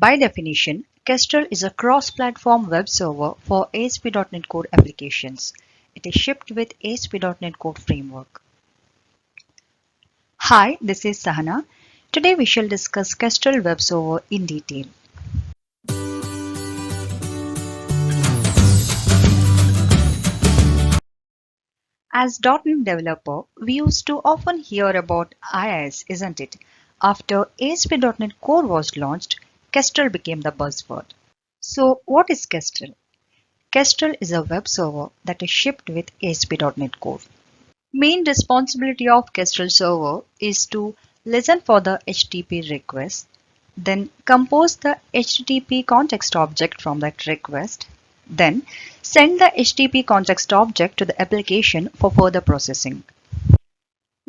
By definition, Kestrel is a cross-platform web server for ASP.NET Core applications. It is shipped with ASP.NET Core framework. Hi, this is Sahana. Today we shall discuss Kestrel Web Server in detail. As .NET developer, we used to often hear about IIS, isn't it? After ASP.NET Core was launched, Kestrel became the buzzword. So what is Kestrel? Kestrel is a web server that is shipped with ASP.NET Core. Main responsibility of Kestrel Server is to listen for the HTTP request, then compose the HTTP context object from that request, then send the HTTP context object to the application for further processing.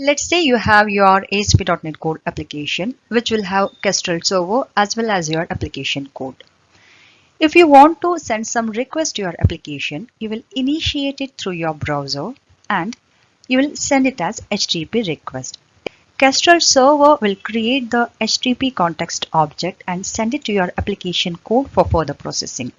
Let's say you have your ASP.NET Core application, which will have Kestrel Server as well as your application code. If you want to send some request to your application, you will initiate it through your browser and you will send it as HTTP request. Kestrel Server will create the HTTP context object and send it to your application code for further processing.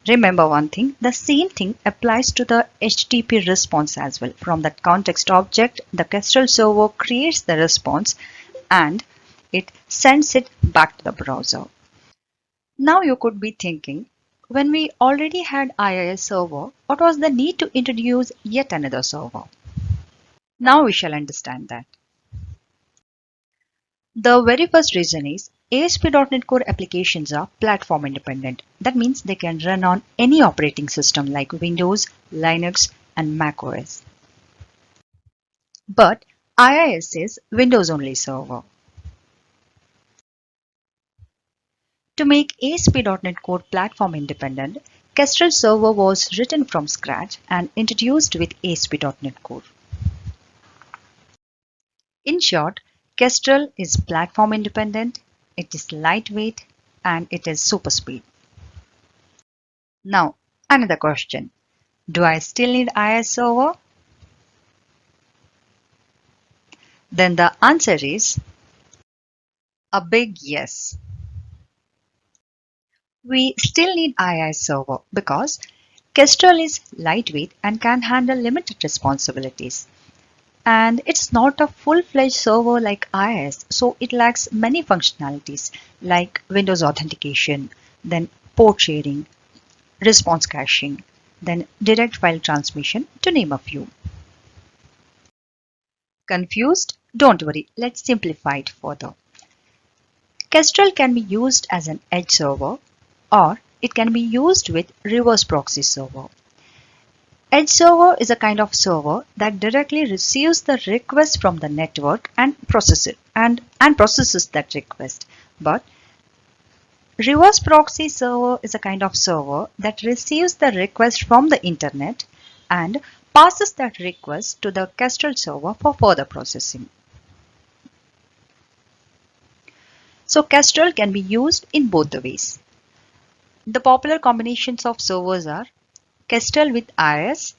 Remember one thing, the same thing applies to the HTTP response as well. From that context object, the Kestrel Server creates the response and it sends it back to the browser. Now you could be thinking, when we already had IIS server, what was the need to introduce yet another server? Now we shall understand that. The very first reason is ASP.NET Core applications are platform independent. That means they can run on any operating system like Windows, Linux, and Mac OS. But IIS is Windows only server. To make ASP.NET Core platform independent, Kestrel Server was written from scratch and introduced with ASP.NET Core. In short, Kestrel is platform independent, it is lightweight, and it is super speed. Now, another question. Do I still need IIS server? Then the answer is a big yes. We still need IIS server because Kestrel is lightweight and can handle limited responsibilities. And it's not a full-fledged server like IIS, so it lacks many functionalities like Windows authentication, then port sharing, response caching, then direct file transmission, to name a few. Confused? Don't worry, let's simplify it further. Kestrel can be used as an edge server or it can be used with reverse proxy server. Edge server is a kind of server that directly receives the request from the network and processes that request. But reverse proxy server is a kind of server that receives the request from the internet and passes that request to the Kestrel server for further processing. So Kestrel can be used in both the ways. The popular combinations of servers are Kestrel with IIS,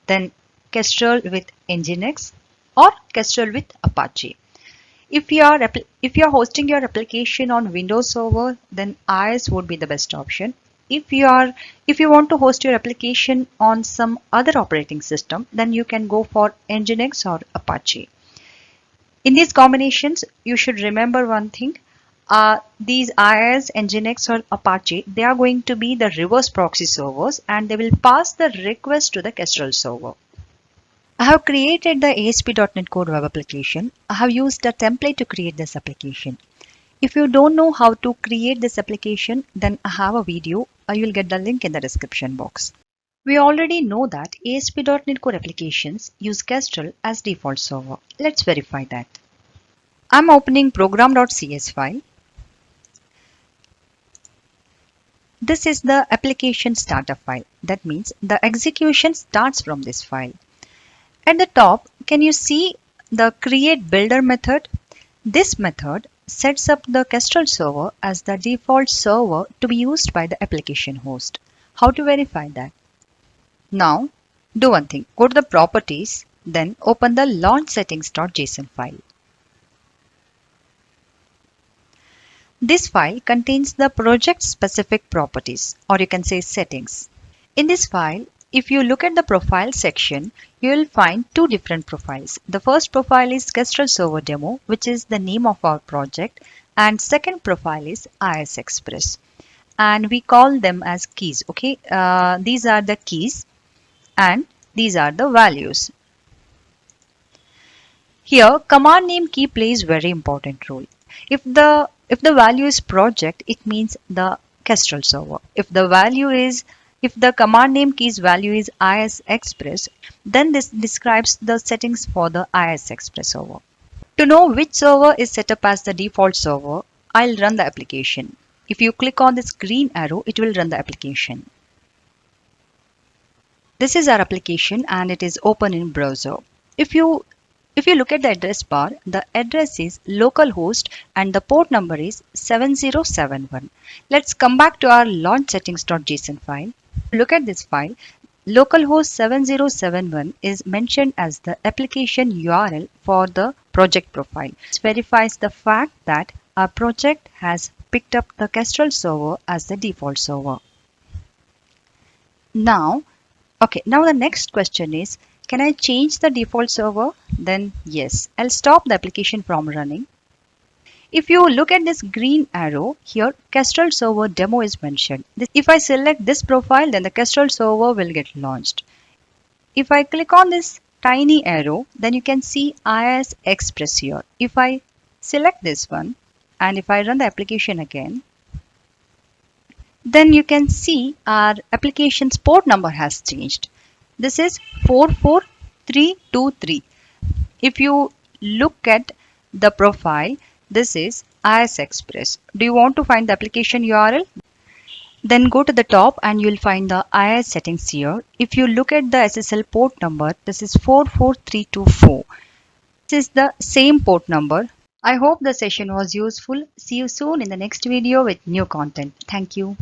then Kestrel with Nginx, or Kestrel with Apache. If you are hosting your application on Windows Server, then IIS would be the best option. If you want to host your application on some other operating system, then you can go for Nginx or Apache. In these combinations, you should remember one thing. These IIS, Nginx or Apache, they are going to be the reverse proxy servers and they will pass the request to the Kestrel server. I have created the ASP.NET Core web application. I have used a template to create this application. If you don't know how to create this application, then I have a video. You will get the link in the description box. We already know that ASP.NET Core applications use Kestrel as default server. Let's verify that. I'm opening program.cs file. This is the application starter file. That means the execution starts from this file. At the top, can you see the create builder method? This method sets up the Kestrel server as the default server to be used by the application host. How to verify that? Now, do one thing. Go to the properties, then open the launch settings.json file. This file contains the project specific properties, or you can say settings. In this file, if you look at the profile section, you will find two different profiles. The first profile is Kestrel Server Demo, which is the name of our project, and second profile is IIS Express. And we call them as keys. Okay, these are the keys and these are the values. Here, command name key plays very important role. If the value is project, it means the Kestrel server. If the command name key's value is IIS Express, then this describes the settings for the IIS Express server. To know which server is set up as the default server, I'll run the application. If you click on this green arrow, it will run the application. This is our application and it is open in browser. If you look at the address bar, the address is localhost and the port number is 7071. Let's come back to our launch settings.json file. Look at this file. Localhost 7071 is mentioned as the application URL for the project profile. This verifies the fact that our project has picked up the Kestrel server as the default server. Now the next question is, can I change the default server? Then yes, I'll stop the application from running. If you look at this green arrow here, Kestrel Server Demo is mentioned. If I select this profile, then the Kestrel server will get launched. If I click on this tiny arrow, then you can see IIS Express here. If I select this one and if I run the application again, then you can see our application's port number has changed. This is 44323. If you look at the profile, this is IIS Express. Do you want to find the application URL? Then go to the top and you'll find the IIS settings here. If you look at the SSL port number, this is 44324. This is the same port number. I hope the session was useful. See you soon in the next video with new content. Thank you.